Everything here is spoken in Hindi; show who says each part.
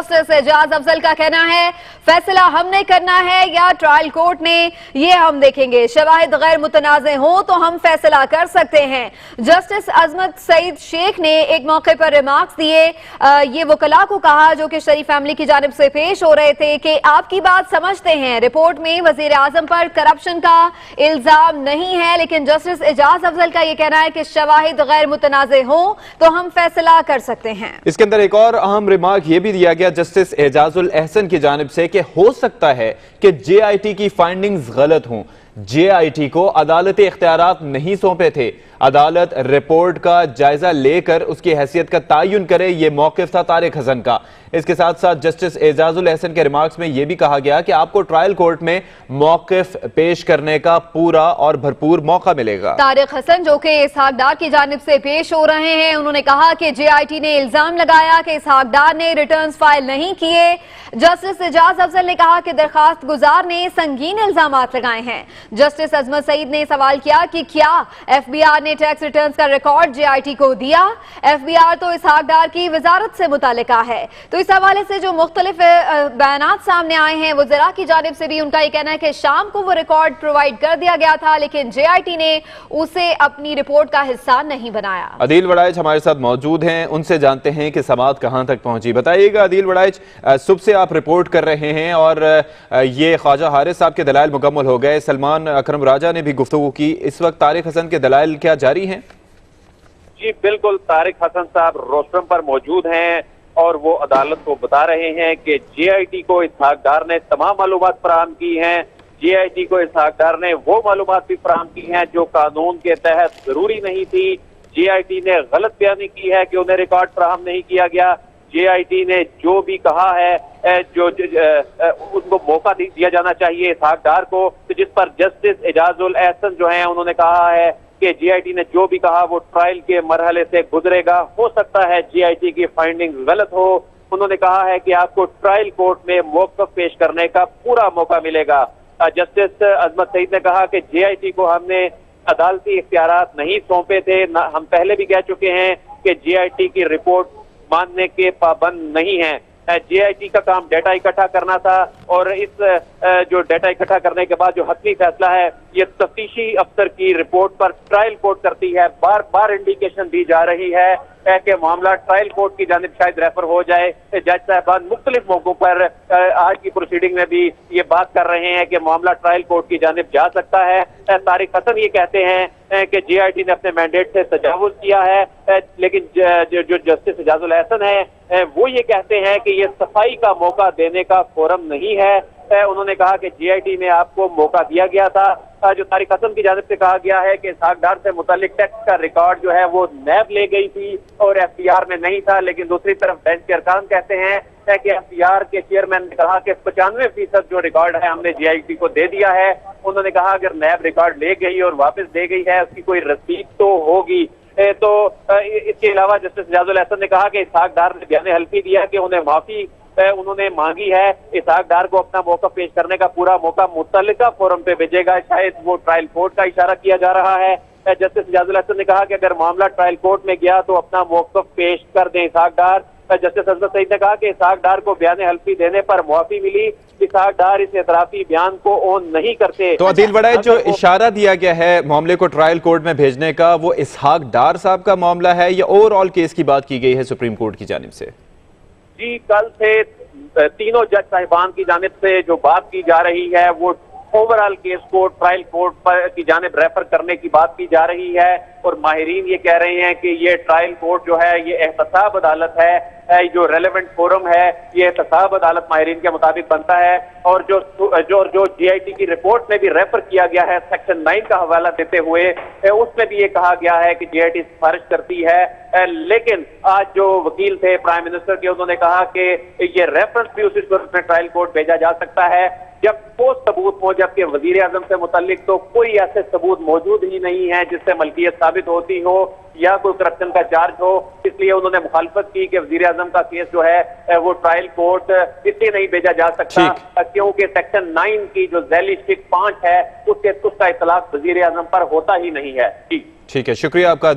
Speaker 1: जस्टिस एजाज अफजल का कहना है फैसला हमने करना है या ट्रायल कोर्ट ने, ये हम देखेंगे। शवाहिद गैर मुतनाज़े हो तो हम फैसला कर सकते हैं। जस्टिस अजमत सईद शेख ने एक मौके पर रिमार्क्स दिए। ये वकला को कहा जो कि शरीफ फैमिली की जानिब से पेश हो रहे थे कि आपकी बात समझते हैं, रिपोर्ट में वजीर आजम पर करप्शन का इल्जाम नहीं है, लेकिन जस्टिस एजाज अफजल का यह कहना है कि शवाहिद गैर मुतनाज़े हो तो हम फैसला कर सकते हैं।
Speaker 2: इसके अंदर एक और अहम रिमार्क यह भी दिया गया जस्टिस एजाजुल अहसन की जानिब से कि हो सकता है कि JIT की फाइंडिंग्स गलत हों। JIT को अदालती इख्तियारात नहीं सौंपे थे, अदालत रिपोर्ट का जायजा लेकर उसकी हैसियत का तयन करे, यह मौकिफ था तारिक हसन का। इसके साथ साथ जस्टिस एजाजुल अहसन के रिमार्क्स में यह भी कहा गया कि आपको ट्रायल कोर्ट में मौकिफ पेश करने का पूरा और भरपूर मौका मिलेगा।
Speaker 1: तारिक हसन जो कि इसहाक डार की जानिब से पेश हो रहे हैं, उन्होंने कहा कि JIT ने इल्जाम लगाया कि इसहाक डार ने रिटर्न्स फाइल नहीं किए। जस्टिस एजाज अफजल ने कहा कि दरखास्त गुजार ने संगीन इल्जाम लगाए हैं। जस्टिस अजमत सईद ने सवाल किया कि क्या FBR ने टैक्स रिटर्न्स का रिकॉर्ड JIT को दिया। FBR तो इसहाक डार की वजारत से मुतालिका है। तो इस हवाले से जो मुख्तलिफ बयानात सामने आए हैं, वो जरा की जानिब से भी उनका यह कहना है कि शाम को वो रिकॉर्ड प्रोवाइड कर दिया गया था, लेकिन JIT ने उसे अपनी रिपोर्ट का हिस्सा नहीं बनाया।
Speaker 2: अदील वड़ाइच हमारे साथ मौजूद हैं, उनसे जानते हैं कि समाअत कहां तक पहुंची। बताइएगा अदील वड़ाइच, सुबह से आप रिपोर्ट कर रहे हैं और ये ख्वाजा हारिस साहब के दलाइल मुकम्मल हो गए, सलमान अकरम राजा ने भी गुफ्तगू की, इस वक्त तारिक हसन के दलाइल क्या जारी हैं?
Speaker 3: जी बिल्कुल, तारिक हसन साहब रोस्टरम पर मौजूद हैं और वो अदालत को बता रहे हैं कि JIT को इसहाक डार ने तमाम मालूमात फराहम की हैं। JIT को इसहाक डार ने वो मालूमात भी फराहम की हैं जो कानून के तहत जरूरी नहीं थी। JIT ने गलत बयानी की है कि उन्हें रिकॉर्ड फराहम नहीं किया गया। JIT ने जो भी कहा है जो उनको मौका दिया जाना चाहिए इसहाक डार को, तो जिस पर जस्टिस एजाजुल अहसन जो है उन्होंने कहा है कि JIT ने जो भी कहा वो ट्रायल के मरहले से गुजरेगा। हो सकता है JIT की फाइंडिंग गलत हो। उन्होंने कहा है कि आपको ट्रायल कोर्ट में मौक़िफ़ पेश करने का पूरा मौका मिलेगा। जस्टिस अजमत सईद ने कहा कि JIT को हमने अदालती इख्तियारात नहीं सौंपे थे, हम पहले भी कह चुके हैं कि JIT की रिपोर्ट मानने के पाबंद नहीं है। JIT का काम डेटा इकट्ठा करना था और इस जो डेटा इकट्ठा करने के बाद जो हतमी फैसला है ये तफ्तीशी अफसर की रिपोर्ट पर ट्रायल कोर्ट करती है। बार बार इंडिकेशन दी जा रही है कि मामला ट्रायल कोर्ट की जानिब शायद रेफर हो जाए। जज साहबान मुख्तलिफ मौकों पर आज की प्रोसीडिंग में भी ये बात कर रहे हैं कि मामला ट्रायल कोर्ट की जानिब जा सकता है। तारिक हसन ये कहते हैं कि JIT ने अपने मैंडेट से तजावुज किया है, लेकिन जो जस्टिस एजाजुल अहसन है वो ये कहते हैं कि ये सफाई का मौका देने का फोरम नहीं है। उन्होंने कहा कि JIT में आपको मौका दिया गया था। जो तारिक हसन की जानिब से कहा गया है कि इसहाक डार से मुतालिक टैक्स का रिकॉर्ड जो है वो नैब ले गई थी और FBR में नहीं था, लेकिन दूसरी तरफ बेंच के अरकान कहते हैं कि FBR के चेयरमैन ने कहा कि 95% जो रिकॉर्ड है हमने JIT को दे दिया है। उन्होंने कहा अगर नैब रिकॉर्ड ले गई और वापस दे गई है उसकी कोई रसीद तो होगी। तो इसके अलावा जस्टिस एजाजुल अहसन ने कहा कि इसहाक डार ने बयान हल्फी दिया कि उन्हें माफी उन्होंने मांगी है। इसहाक डार को अपना मौका पेश करने का पूरा मौका मुतल्लिका फोरम पे भेजेगा, शायद वो ट्रायल कोर्ट का इशारा किया जा रहा है। जस्टिस एजाजुल अहसन ने कहा कि अगर मामला ट्रायल कोर्ट में गया तो अपना मौका पेश कर दें इसहाक डार। जस्टिस अजमत सईद ने कहा कि इसहाक डार को बयान हल्फी देने पर मुआफी मिली, इसहाक डार इस एतराफी बयान को ओन नहीं करते।
Speaker 2: तो अदील वड़ाइच, जो इशारा दिया गया है मामले को ट्रायल कोर्ट में भेजने का, वो इसहाक डार साहब का मामला है या ओवरऑल केस की बात की गई है सुप्रीम कोर्ट की जानिब से?
Speaker 3: जी कल से तीनों जज साहिबान की जानिब से जो बात की जा रही है वो ओवरऑल केस को ट्रायल कोर्ट पर की जानिब रेफर करने की बात की जा रही है और माहिरीन ये कह रहे हैं कि ये ट्रायल कोर्ट जो है ये एहतसाब अदालत है, जो रेलेवेंट फोरम है ये एहतसाब अदालत माहिरीन के मुताबिक बनता है। और जो JIT की रिपोर्ट में भी रेफर किया गया है सेक्शन 9 का हवाला देते हुए, उसमें भी ये कहा गया है कि JIT सिफारिश करती है। लेकिन आज जो वकील थे प्राइम मिनिस्टर के, उन्होंने कहा कि ये रेफरेंस भी उसी सूरत में ट्रायल कोर्ट भेजा जा सकता है जब ठोस सबूत हो, जबकि वजीर आजम से मुतल्लिक तो कोई ऐसे सबूत मौजूद ही नहीं है जिससे मलकियत साबित होती हो या कोई करप्शन का चार्ज हो। इसलिए उन्होंने मुखालफत की कि वजीर आजम का केस जो है वो ट्रायल कोर्ट इसलिए नहीं भेजा जा सकता क्योंकि सेक्शन 9 की जो झैली शिक 5 है उसका इतलाक वजीर आजम पर होता ही नहीं है।
Speaker 2: ठीक है, शुक्रिया आपका।